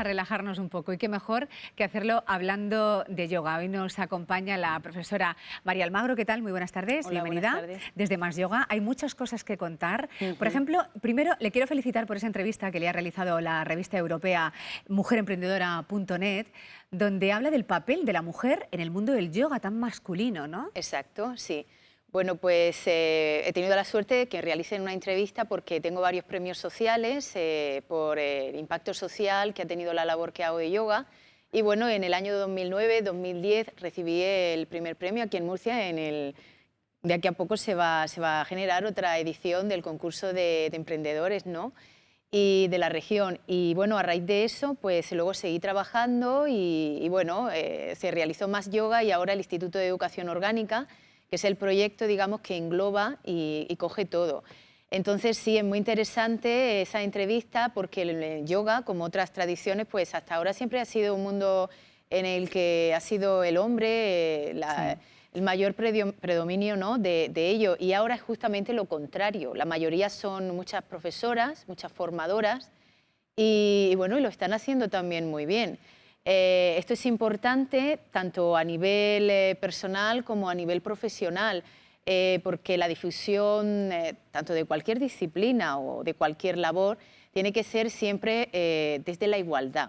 a relajarnos un poco y qué mejor que hacerlo hablando de yoga. Hoy nos acompaña la profesora María Almagro. ¿Qué tal? Muy buenas tardes, Hola, buenas bienvenida. tardes. Desde Más Yoga hay muchas cosas que contar. Por Ujú. ejemplo, primero le quiero felicitar por esa entrevista que le ha realizado la revista europea mujeremprendedora.net, donde habla del papel de la mujer en el mundo del yoga tan masculino, ¿no? Exacto, sí. Bueno, pues he tenido la suerte de que realicen una entrevista porque tengo varios premios sociales por el impacto social que ha tenido la labor que hago de yoga. Y bueno, en el año 2009-2010 recibí el primer premio aquí en Murcia. De aquí a poco se va a generar otra edición del concurso de emprendedores, ¿no? Y de la región. Y bueno, a raíz de eso, pues luego seguí trabajando y bueno, se realizó más yoga y ahora el Instituto de Educación Orgánica, que es el proyecto, digamos, que engloba y coge todo. Entonces sí, es muy interesante esa entrevista porque el yoga, como otras tradiciones, pues hasta ahora siempre ha sido un mundo en el que ha sido el hombre Sí. el mayor predominio, ¿no?, de ello. Y ahora es justamente lo contrario. La mayoría son muchas profesoras, muchas formadoras y bueno, y lo están haciendo también muy bien. Esto es importante tanto a nivel personal como a nivel profesional, porque la difusión tanto de cualquier disciplina o de cualquier labor tiene que ser siempre desde la igualdad.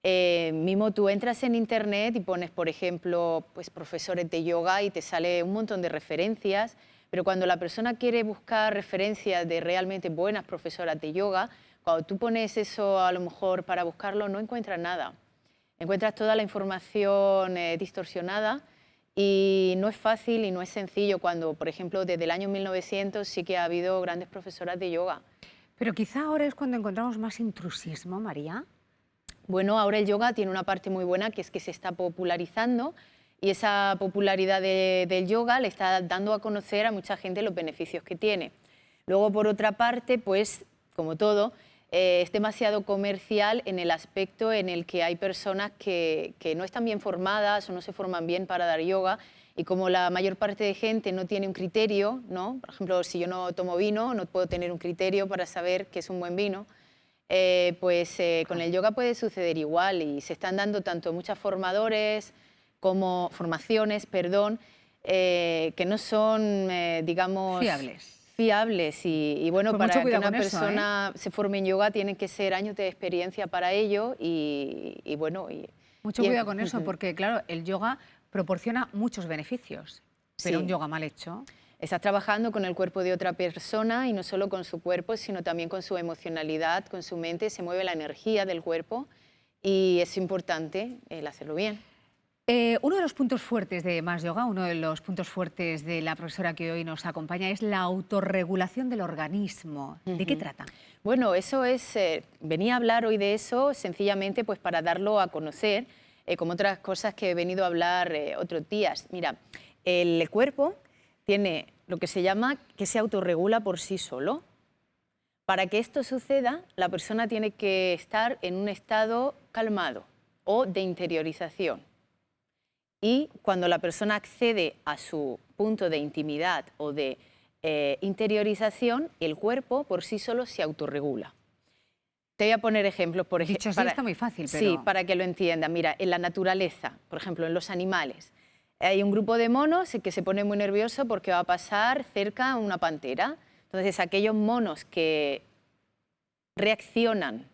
Mismo tú entras en internet y pones, por ejemplo, pues profesores de yoga y te sale un montón de referencias, pero cuando la persona quiere buscar referencias de realmente buenas profesoras de yoga, cuando tú pones eso a lo mejor para buscarlo, no encuentras nada. Encuentras toda la información distorsionada y no es fácil y no es sencillo cuando, por ejemplo, desde el año 1900 sí que ha habido grandes profesoras de yoga. Pero quizá ahora es cuando encontramos más intrusismo, María. Bueno, ahora el yoga tiene una parte muy buena que es que se está popularizando y esa popularidad del yoga le está dando a conocer a mucha gente los beneficios que tiene. Luego, por otra parte, pues, como todo, es demasiado comercial en el aspecto en el que hay personas que no están bien formadas o no se forman bien para dar yoga y como la mayor parte de gente no tiene un criterio, ¿no? Por ejemplo, si yo no tomo vino, no puedo tener un criterio para saber qué es un buen vino. Con el yoga puede suceder igual y se están dando tanto muchos formaciones, perdón, que no son, digamos, Fiables. fiables. Y bueno, Pues mucho para que cuidado una con eso, ¿eh? persona se forme en yoga tienen que ser años de experiencia para ello y bueno, Mucho y- cuidado con eso, porque claro, el yoga proporciona muchos beneficios, pero un sí. yoga mal hecho. Estás trabajando con el cuerpo de otra persona y no solo con su cuerpo, sino también con su emocionalidad, con su mente, se mueve la energía del cuerpo y es importante el hacerlo bien. Uno de los puntos fuertes de Más Yoga, uno de los puntos fuertes de la profesora que hoy nos acompaña es la autorregulación del organismo. ¿De qué Ujú. trata? Bueno, eso es, venía a hablar hoy de eso sencillamente pues para darlo a conocer, como otras cosas que he venido a hablar otros días. Mira, el cuerpo tiene lo que se llama que se autorregula por sí solo. Para que esto suceda, la persona tiene que estar en un estado calmado o de interiorización. Y cuando la persona accede a su punto de intimidad o de interiorización, el cuerpo por sí solo se autorregula. Te voy a poner ejemplos Dicho así está muy fácil, sí, pero para que lo entiendan. Mira, en la naturaleza, por ejemplo, en los animales, hay un grupo de monos que se pone muy nervioso porque va a pasar cerca una pantera. Entonces, aquellos monos que reaccionan,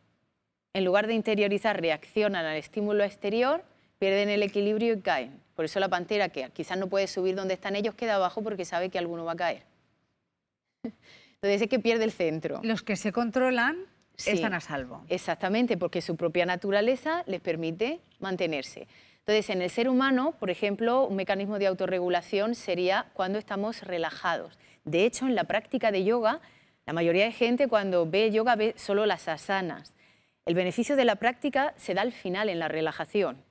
en lugar de interiorizar, reaccionan al estímulo exterior, pierden el equilibrio y caen. Por eso la pantera, que quizás no puede subir donde están ellos, queda abajo porque sabe que alguno va a caer. Entonces es que pierde el centro. los que se controlan están Sí, a salvo. exactamente, porque su propia naturaleza les permite mantenerse. Entonces, en el ser humano, por ejemplo, un mecanismo de autorregulación sería cuando estamos relajados. De hecho, en la práctica de yoga, la mayoría de gente cuando ve yoga ve solo las asanas. El beneficio de la práctica se da al final, en la relajación.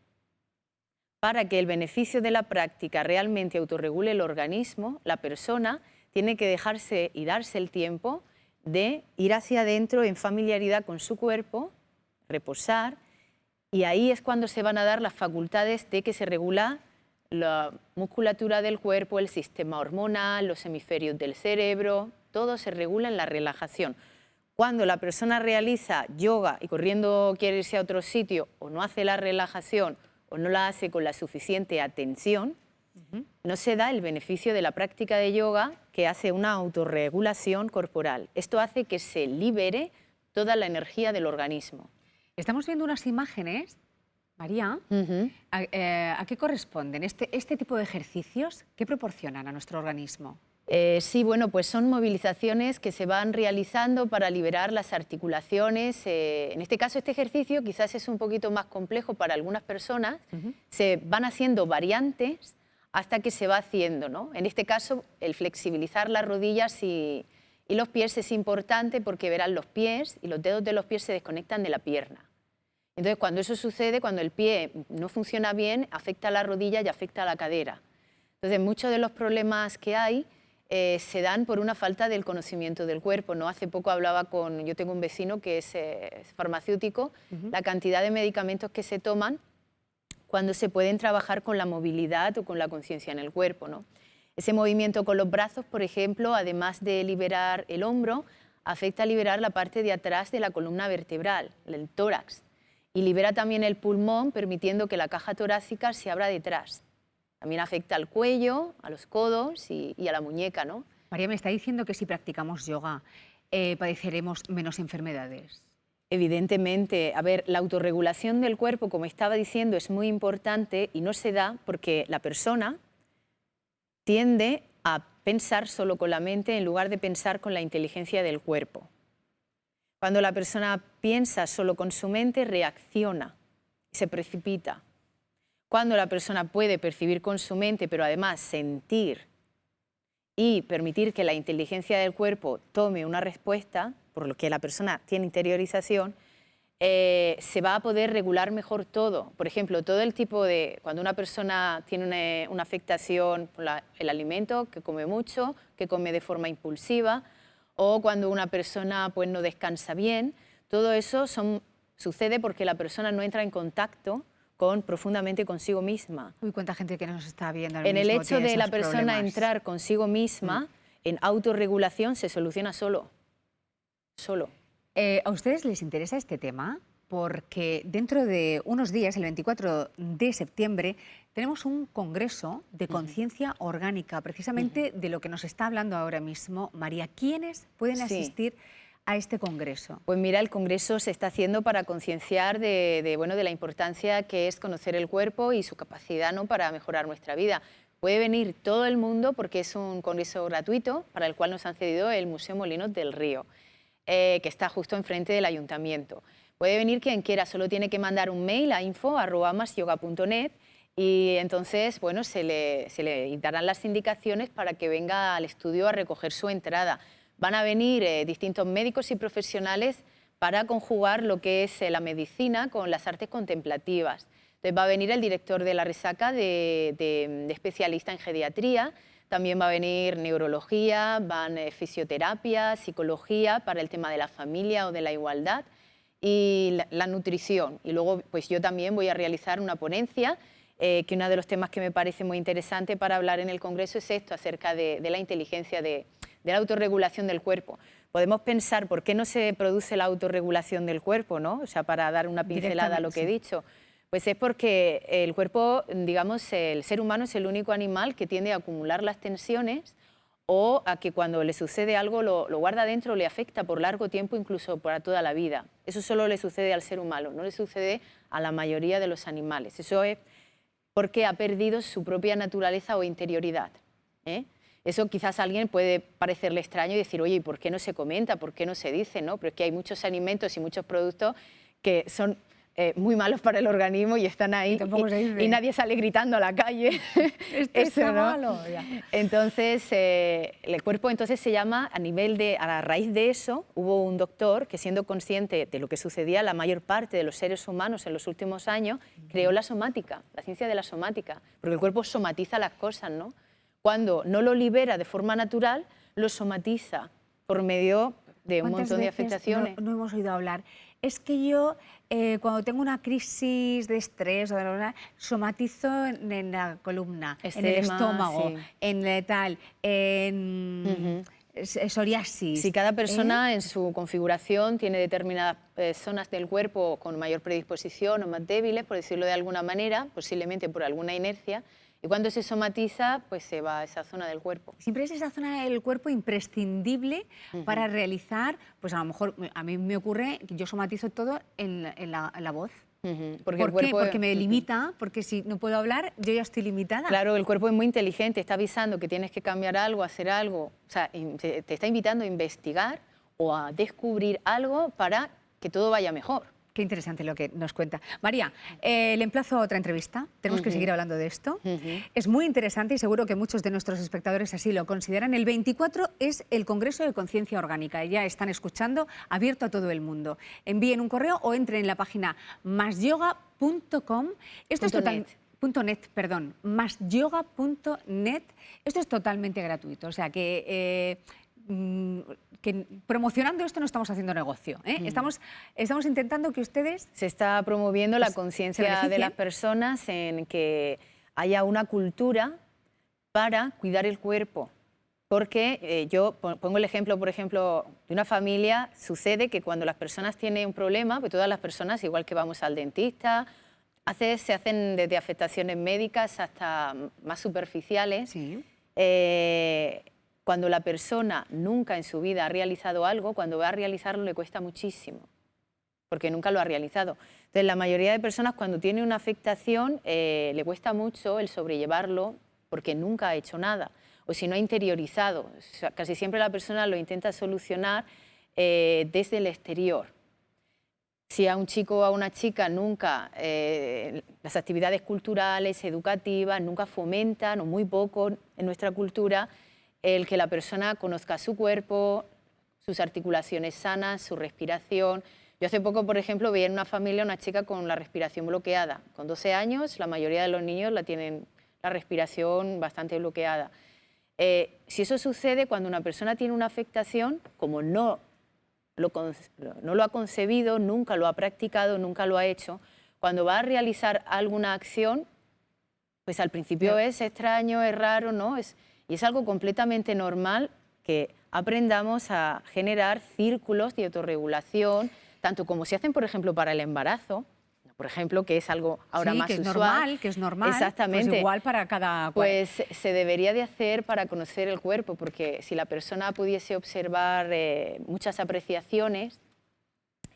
Para que el beneficio de la práctica realmente autorregule el organismo, la persona tiene que dejarse y darse el tiempo de ir hacia adentro en familiaridad con su cuerpo, reposar, y ahí es cuando se van a dar las facultades de que se regula la musculatura del cuerpo, el sistema hormonal, los hemisferios del cerebro, todo se regula en la relajación. Cuando la persona realiza yoga y corriendo quiere irse a otro sitio o no hace la relajación o no la hace con la suficiente atención, no se da el beneficio de la práctica de yoga, que hace una autorregulación corporal. Esto hace que se libere toda la energía del organismo. Estamos viendo unas imágenes, María, ¿a qué corresponden? Este tipo de ejercicios, ¿qué proporcionan a nuestro organismo? Sí, bueno, pues son movilizaciones que se van realizando para liberar las articulaciones. En este caso, este ejercicio quizás es un poquito más complejo para algunas personas. Se van haciendo variantes hasta que se va haciendo, ¿no? En este caso, el flexibilizar las rodillas y los pies es importante porque verán los pies y los dedos de los pies se desconectan de la pierna. Entonces, cuando eso sucede, cuando el pie no funciona bien, afecta a la rodilla y afecta a la cadera. Entonces, muchos de los problemas que hay se dan por una falta del conocimiento del cuerpo, ¿no? Hace poco yo tengo un vecino que es farmacéutico, la cantidad de medicamentos que se toman cuando se pueden trabajar con la movilidad o con la conciencia en el cuerpo, ¿no? Ese movimiento con los brazos, por ejemplo, además de liberar el hombro, afecta a liberar la parte de atrás de la columna vertebral, el tórax, y libera también el pulmón, permitiendo que la caja torácica se abra detrás. También afecta al cuello, a los codos y a la muñeca, ¿no? María, me está diciendo que si practicamos yoga padeceremos menos enfermedades. Evidentemente, a ver, la autorregulación del cuerpo, como estaba diciendo, es muy importante y no se da porque la persona tiende a pensar solo con la mente en lugar de pensar con la inteligencia del cuerpo. Cuando la persona piensa solo con su mente, reacciona y se precipita. Cuando la persona puede percibir con su mente, pero además sentir y permitir que la inteligencia del cuerpo tome una respuesta, por lo que la persona tiene interiorización, se va a poder regular mejor todo. Por ejemplo, todo el tipo de... Cuando una persona tiene una afectación por el alimento, que come mucho, que come de forma impulsiva, o cuando una persona pues, no descansa bien, todo eso sucede porque la persona no entra en contacto profundamente consigo misma. Uy, cuánta gente que nos está viendo ahora En el mismo hecho tiene de la esos persona problemas. entrar consigo misma, en autorregulación, se soluciona solo. ¿A ustedes les interesa este tema? Porque dentro de unos días, el 24 de septiembre, tenemos un congreso de conciencia orgánica, precisamente de lo que nos está hablando ahora mismo María. ¿Quiénes pueden asistir a este congreso? Pues mira, el congreso se está haciendo para concienciar de la importancia que es conocer el cuerpo y su capacidad, ¿no?, para mejorar nuestra vida. Puede venir todo el mundo porque es un congreso gratuito para el cual nos han cedido el Museo Molinos del Río, que está justo enfrente del ayuntamiento. Puede venir quien quiera, solo tiene que mandar un mail a info@masyoga.net y entonces, bueno, se le darán las indicaciones para que venga al estudio a recoger su entrada. Van a venir distintos médicos y profesionales para conjugar lo que es la medicina con las artes contemplativas. Entonces va a venir el director de La Resaca de especialista en geriatría, también va a venir neurología, van fisioterapia, psicología para el tema de la familia o de la igualdad y la nutrición. Y luego pues yo también voy a realizar una ponencia que uno de los temas que me parece muy interesante para hablar en el Congreso es esto, acerca de la inteligencia, de la autorregulación del cuerpo. Podemos pensar por qué no se produce la autorregulación del cuerpo, ¿no? O sea, para dar una pincelada a lo que he dicho. Pues es porque el cuerpo, digamos, el ser humano es el único animal que tiende a acumular las tensiones o a que cuando le sucede algo lo guarda dentro, le afecta por largo tiempo, incluso para toda la vida. Eso solo le sucede al ser humano, no le sucede a la mayoría de los animales. Eso es porque ha perdido su propia naturaleza o interioridad, ¿eh? Eso quizás a alguien puede parecerle extraño y decir, oye, ¿y por qué no se comenta? ¿Por qué no se dice? ¿No? Pero es que hay muchos alimentos y muchos productos que son muy malos para el organismo y están ahí y nadie sale gritando a la calle. Esto está malo. Entonces, el cuerpo entonces se llama, a raíz de eso, hubo un doctor que, siendo consciente de lo que sucedía a la mayor parte de los seres humanos en los últimos años, creó la somática, la ciencia de la somática, porque el cuerpo somatiza las cosas, ¿no? Cuando no lo libera de forma natural, lo somatiza por medio de un montón de afectaciones. No hemos oído hablar. Es que yo, cuando tengo una crisis de estrés, somatizo en la columna, en el estómago, en tal, psoriasis. Si cada persona en su configuración tiene determinadas zonas del cuerpo con mayor predisposición o más débiles, por decirlo de alguna manera, posiblemente por alguna inercia, y cuando se somatiza, pues se va a esa zona del cuerpo. Siempre es esa zona del cuerpo imprescindible para realizar, pues a lo mejor, a mí me ocurre que yo somatizo todo en la voz. Porque ¿Por el cuerpo, qué? Porque me limita, porque si no puedo hablar, yo ya estoy limitada. Claro, el cuerpo es muy inteligente, está avisando que tienes que cambiar algo, hacer algo, o sea, te está invitando a investigar o a descubrir algo para que todo vaya mejor. Qué interesante lo que nos cuenta. María, le emplazo a otra entrevista. Tenemos que seguir hablando de esto. Es muy interesante y seguro que muchos de nuestros espectadores así lo consideran. El 24 es el Congreso de Conciencia Orgánica. Ya están escuchando, abierto a todo el mundo. Envíen un correo o entren en la página masyoga.com. Esto es .net, perdón, masyoga.net. Esto es totalmente gratuito. O sea que promocionando esto no estamos haciendo negocio, ¿eh? Estamos intentando que ustedes... Se está promoviendo la conciencia de las personas en que haya una cultura para cuidar el cuerpo. Porque yo pongo el ejemplo, por ejemplo, de una familia. Sucede que cuando las personas tienen un problema, pues todas las personas, igual que vamos al dentista, se hacen desde afectaciones médicas hasta más superficiales. Sí. Cuando la persona nunca en su vida ha realizado algo, cuando va a realizarlo le cuesta muchísimo, porque nunca lo ha realizado. Entonces, la mayoría de personas cuando tiene una afectación le cuesta mucho el sobrellevarlo porque nunca ha hecho nada, o si no ha interiorizado. O sea, casi siempre la persona lo intenta solucionar desde el exterior. Si a un chico o a una chica nunca las actividades culturales, educativas, nunca fomentan, o muy poco en nuestra cultura, el que la persona conozca su cuerpo, sus articulaciones sanas, su respiración. Yo hace poco, por ejemplo, veía en una familia una chica con la respiración bloqueada. Con 12 años, la mayoría de los niños tienen la respiración bastante bloqueada. Si eso sucede cuando una persona tiene una afectación, como no lo ha concebido, nunca lo ha practicado, nunca lo ha hecho, cuando va a realizar alguna acción, pues al principio es extraño, es raro, ¿no? Y es algo completamente normal que aprendamos a generar círculos de autorregulación, tanto como se hacen, por ejemplo, para el embarazo, por ejemplo, que es algo ahora más usual. Que es normal. Exactamente. Pues igual para cada... Pues se debería de hacer para conocer el cuerpo, porque si la persona pudiese observar muchas apreciaciones,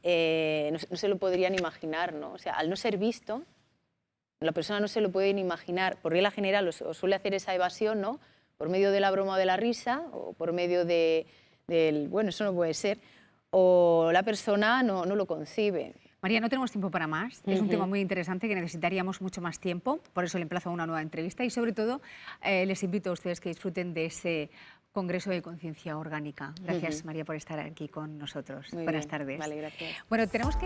no se lo podrían imaginar, ¿no? O sea, al no ser visto, la persona no se lo puede ni imaginar. Por regla general, o suele hacer esa evasión, ¿no? Por medio de la broma o de la risa, o por medio bueno, eso no puede ser, o la persona no lo concibe. María, no tenemos tiempo para más. Es un tema muy interesante que necesitaríamos mucho más tiempo, por eso le emplazo a una nueva entrevista y sobre todo les invito a ustedes que disfruten de ese Congreso de Conciencia Orgánica. Gracias, María, por estar aquí con nosotros. Buenas tardes. Vale, gracias. Bueno, tenemos que...